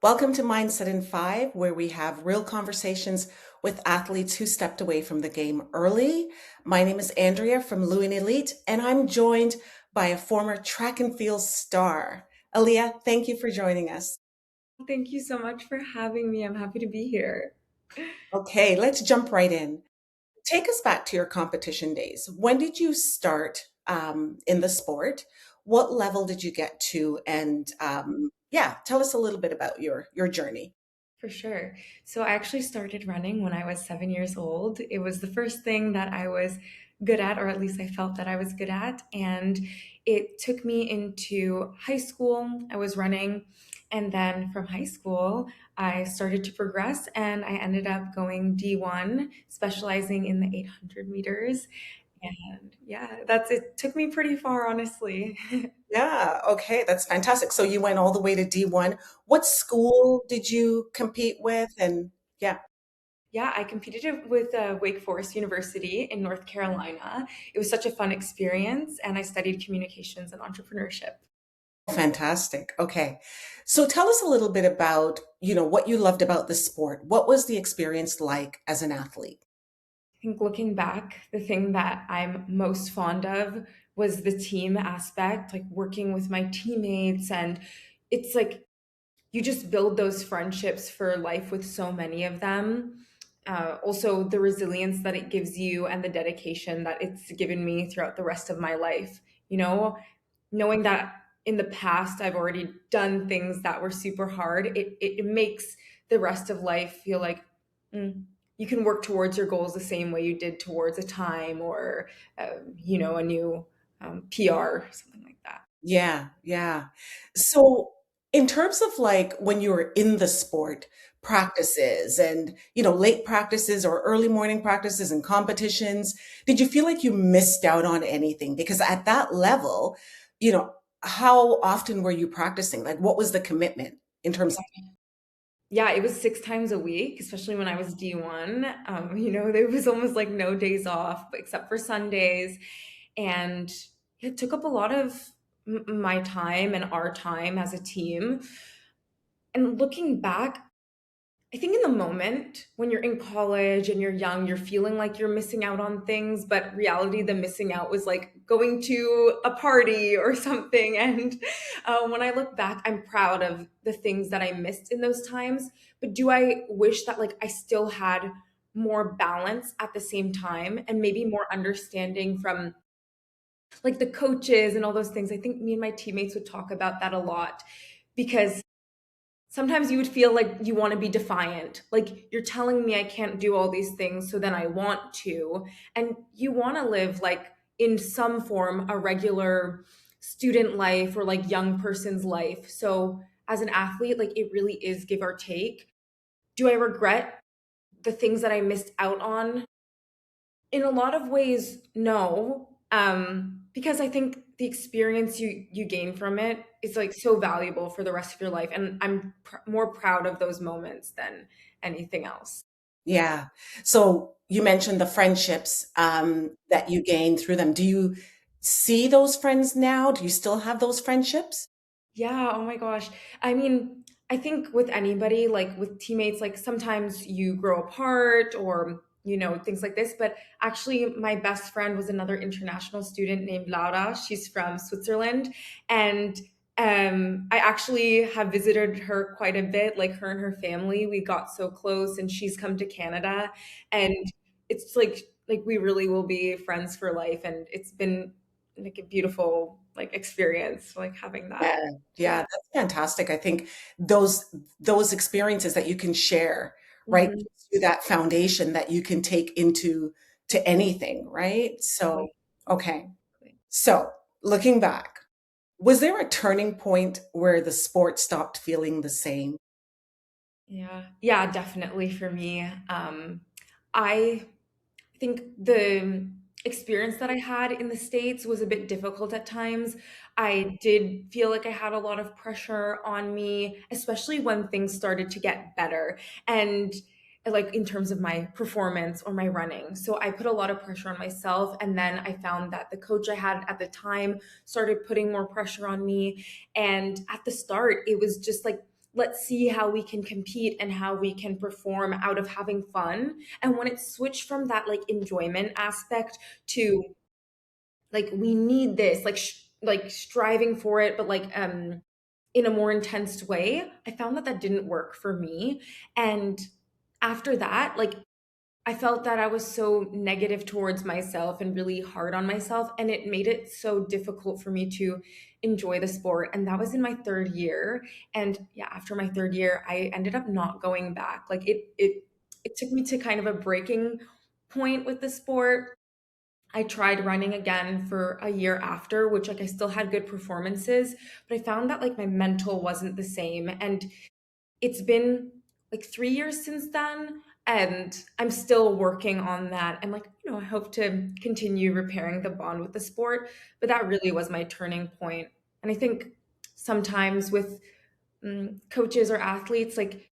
Welcome to Mindset in Five, where we have real conversations with athletes who stepped away from the game early. My name is Andrea from Lewin Elite, and I'm joined by a former track and field star. Aleeya, thank you for joining us. Thank you so much for having me. I'm happy to be here. Okay, let's jump right in. Take us back to your competition days. When did you start in the sport? What level did you get to? And yeah, tell us a little bit about your journey. For sure. So I actually started running when I was 7 years old. It was the first thing that I was good at, or at least I felt that I was good at. And it took me into high school. I was running. And then from high school, I started to progress and I ended up going D1, specializing in the 800 meters. And yeah, that's it. Took me pretty far, honestly. Yeah, okay, that's fantastic. So you went all the way to D1. What school did you compete with? And yeah, Yeah, I competed with Wake Forest University in North Carolina. It was such a fun experience, and I studied communications and entrepreneurship. fantastic. Okay. So tell us a little bit about, what you loved about the sport. What was the experience like as an athlete? I think looking back, the thing that I'm most fond of was the team aspect, like working with my teammates. And it's like you just build those friendships for life with so many of them. Also, the resilience that it gives you and the dedication that it's given me throughout the rest of my life. You know, knowing that in the past I've already done things that were super hard, it makes the rest of life feel like mm, you can work towards your goals the same way you did towards a time or, a new PR or something like that. Yeah, yeah. So in terms of like when you were in the sport, practices and, late practices or early morning practices and competitions, did you feel like you missed out on anything? Because at that level, you know, how often were you practicing? Like what was the commitment in terms of Yeah, it was 6 times a week, especially when I was D1. There was almost like no days off except for Sundays, and it took up a lot of my time and our time as a team. And looking back, I think in the moment when you're in college and you're young, you're feeling like you're missing out on things, but reality, the missing out was like going to a party or something. And when I look back, I'm proud of the things that I missed in those times. But do I wish that like I still had more balance at the same time and maybe more understanding from like the coaches and all those things? I think me and my teammates would talk about that a lot because sometimes you would feel like you want to be defiant. Like you're telling me I can't do all these things, so then I want to. And you want to live like in some form a regular student life or like young person's life. So as an athlete, like it really is give or take. Do I regret the things that I missed out on? In a lot of ways, no. Because I think the experience you gain from it is like so valuable for the rest of your life, and I'm more proud of those moments than anything else. yeah. So you mentioned the friendships that you gained through them. Do you see those friends now? Do you still have those friendships? Yeah, oh my gosh. I mean, I think with anybody, like with teammates, like sometimes you grow apart or, things like this. But actually, my best friend was another international student named Laura. She's from Switzerland. And I actually have visited her quite a bit, like her and her family. We got so close, and she's come to Canada. And it's like we really will be friends for life. And it's been like a beautiful like experience, like having that. Yeah, yeah, that's fantastic. I think those experiences that you can share, right, Mhm. gives you that foundation that you can take into to anything, right? So, Exactly. okay. So, looking back, was there a turning point where the sport stopped feeling the same? Yeah. Yeah, definitely for me. I think the experience that I had in the States was a bit difficult at times. I did feel like I had a lot of pressure on me, especially when things started to get better. And like in terms of my performance or my running. So I put a lot of pressure on myself. And then I found that the coach I had at the time started putting more pressure on me. And at the start, it was just like let's see how we can compete and how we can perform out of having fun. And when it switched from that like enjoyment aspect to like we need this, like like striving for it, but like in a more intense way, I found that that didn't work for me. And after that, like I felt that I was so negative towards myself and really hard on myself. And it made it so difficult for me to enjoy the sport. And that was in my third year. And yeah, after my third year, I ended up not going back. Like it took me to kind of a breaking point with the sport. I tried running again for a year after, which like I still had good performances, but I found that like my mental wasn't the same. And it's been like 3 years since then, and I'm still working on that. And like, I hope to continue repairing the bond with the sport, but that really was my turning point. And I think sometimes with coaches or athletes, like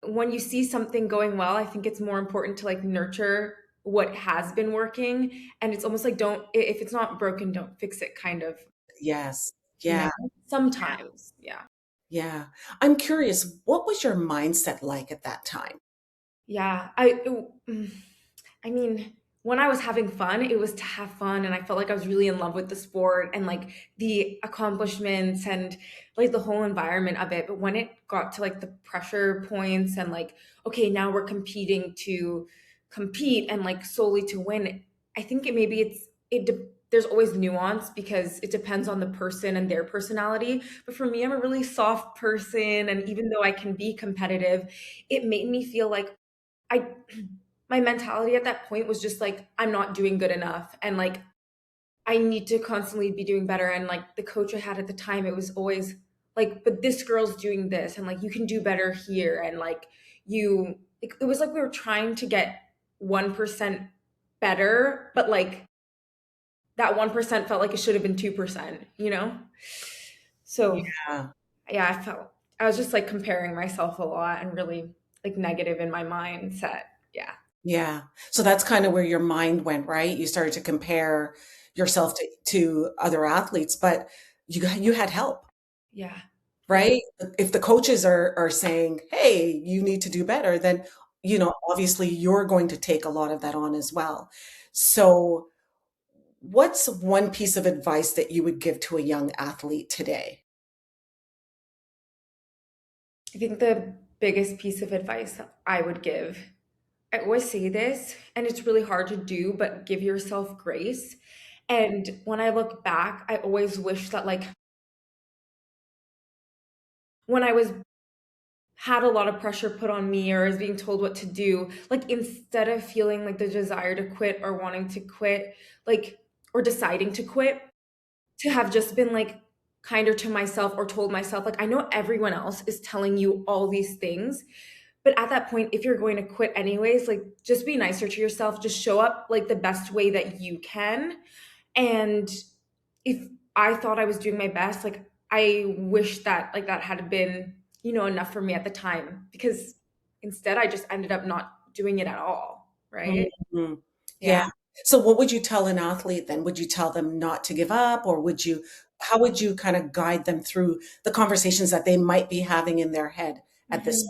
when you see something going well, I think it's more important to like nurture what has been working. And it's almost like don't, if it's not broken, don't fix it kind of, Yes. you know, Yeah. sometimes. Yeah. Yeah. I'm curious, what was your mindset like at that time? Yeah. I mean, when I was having fun, it was to have fun, and I felt like I was really in love with the sport and like the accomplishments and like the whole environment of it. But when it got to like the pressure points and like, okay, now we're competing to compete and like solely to win, I think it maybe there's always nuance because it depends on the person and their personality. But for me, I'm a really soft person, and even though I can be competitive, it made me feel like I my mentality at that point was just like I'm not doing good enough, and like I need to constantly be doing better. And like the coach I had at the time, it was always like, but this girl's doing this, and like you can do better here, and like it was like we were trying to get 1% better, but like that 1% felt like it should have been 2%, you know? So Yeah. yeah, I was just like comparing myself a lot and really like negative in my mindset. Yeah. Yeah. So that's kind of where your mind went, right? You started to compare yourself to other athletes, but you had help, Yeah. Yeah. right? If the coaches are saying, "Hey, you need to do better," then obviously you're going to take a lot of that on as well. So, what's one piece of advice that you would give to a young athlete today? I think the biggest piece of advice I would give, I always say this, and it's really hard to do, but give yourself grace. And when I look back, I always wish that, like, when I was had a lot of pressure put on me or was being told what to do, like, instead of feeling like the desire to quit or wanting to quit, like, or deciding to quit, to have just been like kinder to myself or told myself, like, I know everyone else is telling you all these things. But at that point, if you're going to quit anyways, like just be nicer to yourself. Just show up like the best way that you can. And if I thought I was doing my best, like I wish that like that had been, enough for me at the time because instead I just ended up not doing it at all. Right. Mhm. Yeah. Yeah. So what would you tell an athlete then? Would you tell them not to give up, or how would you kind of guide them through the conversations that they might be having in their head at this Mhm.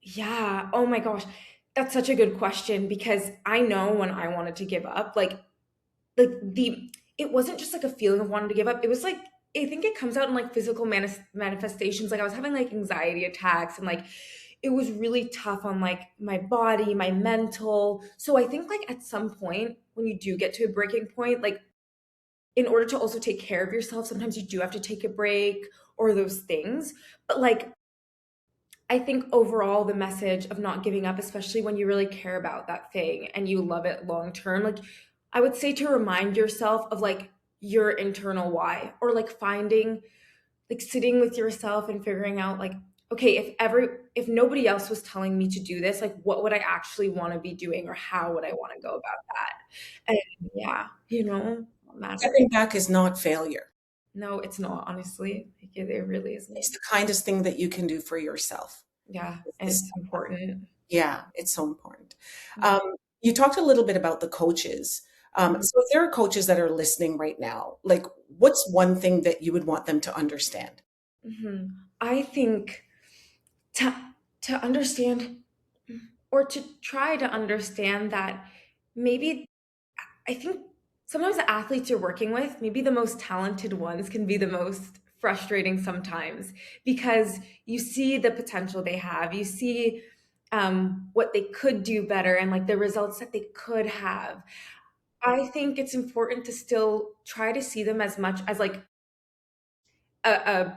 Yeah. Oh my gosh. That's such a good question because I know when I wanted to give up, like the it wasn't just like a feeling of wanting to give up. It was like I think it comes out in like physical manifestations. Like I was having like anxiety attacks and like it was really tough on like my body, my mental. So I think like at some point when you do get to a breaking point, like in order to also take care of yourself, sometimes you do have to take a break or those things. But like I think overall the message of not giving up, especially when you really care about that thing and you love it long term, like I would say to remind yourself of like your internal why or like finding like sitting with yourself and figuring out like okay, if nobody else was telling me to do this, like what would I actually want to be doing or how would I want to go about that? And yeah, matter. stepping back is not failure. No, it's not honestly. Like, it really It's isn't. the kindest thing that you can do for yourself. Yeah, and Is it's important. Yeah, it's so important. Um, you talked a little bit about the coaches. So if there are coaches that are listening right now, like what's one thing that you would want them to understand? Mhm. I think. to understand, or to try to understand that maybe, I think sometimes the athletes you're working with, maybe the most talented ones, can be the most frustrating sometimes, because you see the potential they have, you see what they could do better, and like the results that they could have. I think it's important to still try to see them as much as like a,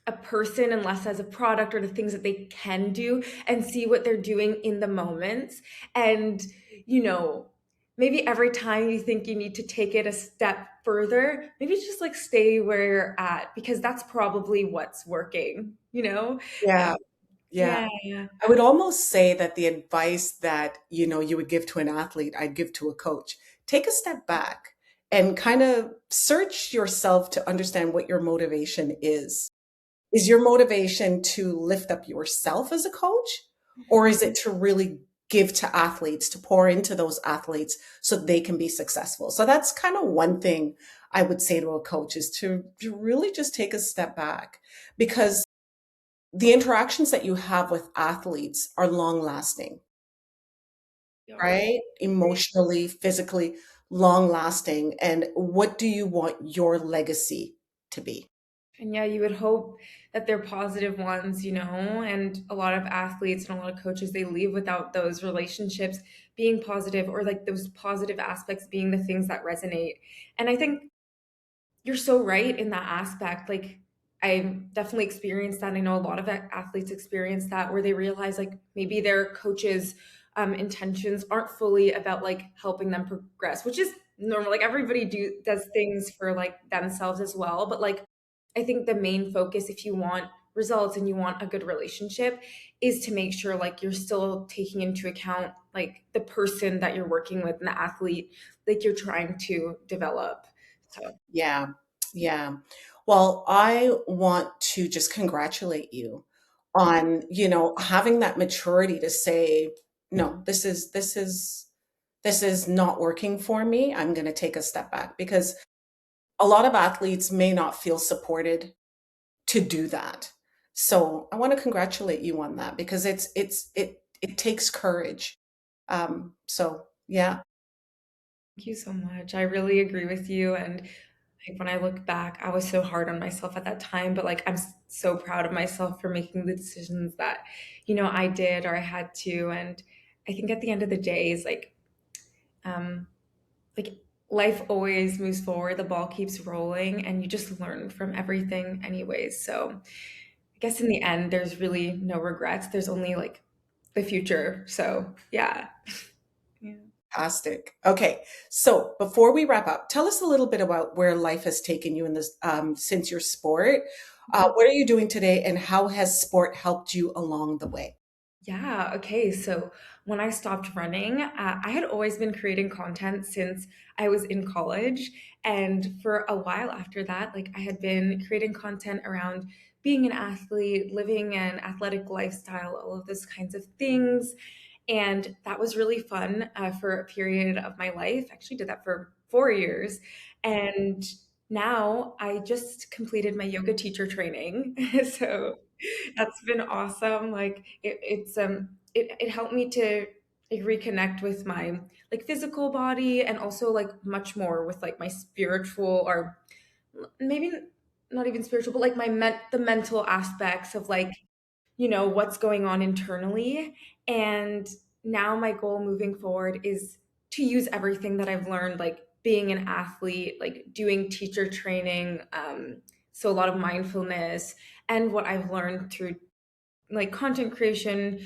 a person and less as a product or the things that they can do, and see what they're doing in the moments. And, you know, maybe every time you think you need to take it a step further, maybe just like stay where you're at, because that's probably what's working, you know? Yeah, Um, yeah. yeah. I would almost say that the advice that, you would give to an athlete, I'd give to a coach. Take a step back and kind of search yourself to understand what your motivation is. Is your motivation to lift up yourself as a coach, or is it to really give to athletes, to pour into those athletes so they can be successful? So that's kind of one thing I would say to a coach, is to really just take a step back, because the interactions that you have with athletes are long lasting, Yeah. right? Emotionally, physically, long lasting. And what do you want your legacy to be? And yeah, you would hope that they're positive ones, and a lot of athletes and a lot of coaches, they leave without those relationships being positive, or like those positive aspects being the things that resonate. And I think you're so right in that aspect. Like, I definitely experienced that. I know a lot of athletes experience that, where they realize like maybe their coaches' intentions aren't fully about like helping them progress, which is normal. Like everybody does things for like themselves as well. But like, I think the main focus, if you want results and you want a good relationship, is to make sure like you're still taking into account like the person that you're working with and the athlete like you're trying to develop. So Yeah, yeah. Well, I want to just congratulate you on, having that maturity to say, no, this is not working for me. I'm going to take a step back, because a lot of athletes may not feel supported to do that. So I want to congratulate you on that, because it takes courage. So yeah, thank you so much. I really agree with you. And like when I look back, I was so hard on myself at that time, but like I'm so proud of myself for making the decisions that, I did or I had to. And I think at the end of the day is um, like life always moves forward, the ball keeps rolling, and you just learn from everything anyways. So I guess in the end, there's really no regrets. There's only like the future. So yeah. Yeah. fantastic. Okay, so before we wrap up, tell us a little bit about where life has taken you in this, since your sport. What are you doing today, and how has sport helped you along the way? Yeah. Okay. So when I stopped running, I had always been creating content since I was in college. And for a while after that, like I had been creating content around being an athlete, living an athletic lifestyle, all of those kinds of things. And that was really fun for a period of my life. I actually did that for 4 years. And now I just completed my yoga teacher training. So that's been awesome. Like it helped me to like reconnect with my like physical body, and also like much more with like my spiritual, or maybe not even spiritual, but like the mental aspects of like, what's going on internally. And now my goal moving forward is to use everything that I've learned, like being an athlete, like doing teacher training, so a lot of mindfulness, and what I've learned through like content creation,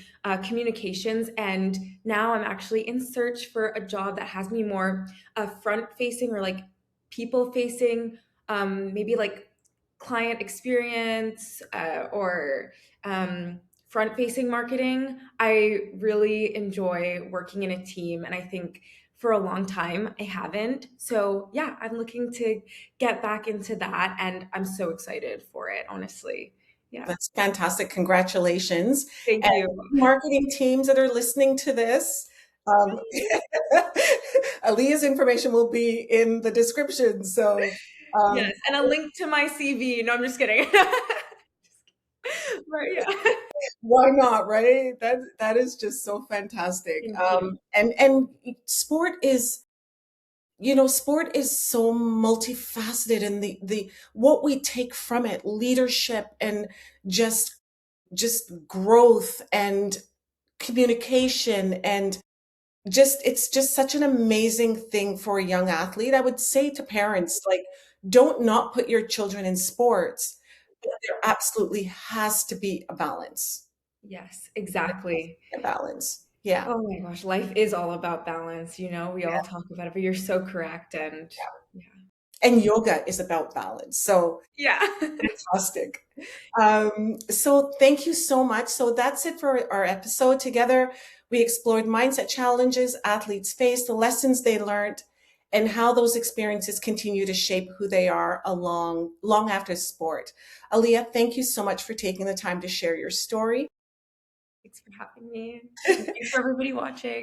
communications. And now I'm actually in search for a job that has me more front facing, or like people facing, maybe like client experience, or front facing marketing. I really enjoy working in a team, and I think for a long time I haven't. So yeah, I'm looking to get back into that, and I'm so excited for it, honestly. Yeah. That's fantastic. Congratulations. Thank And you. marketing teams that are listening to this, um, Aleeya's information will be in the description. So, um, Yes, and a link to my CV. No, I'm just kidding. But yeah. Why not, right? That is just so fantastic. Thank you. And sport is, sport is so multifaceted, and the what we take from it, leadership and just growth and communication, and just it's just such an amazing thing for a young athlete. I would say to parents, like, don't not put your children in sports, but there absolutely has to be a balance. Yes, exactly. A balance. Yeah. Oh my gosh, life is all about balance, we all Yeah. talk about it, but you're so correct, and yeah. And yoga is about balance. So Yeah. fantastic. So thank you so much. So that's it for our episode together. We explored mindset challenges athletes face, the lessons they learned, and how those experiences continue to shape who they are long after sport. Aleeya, thank you so much for taking the time to share your story. Thanks for having me, and thanks for everybody watching.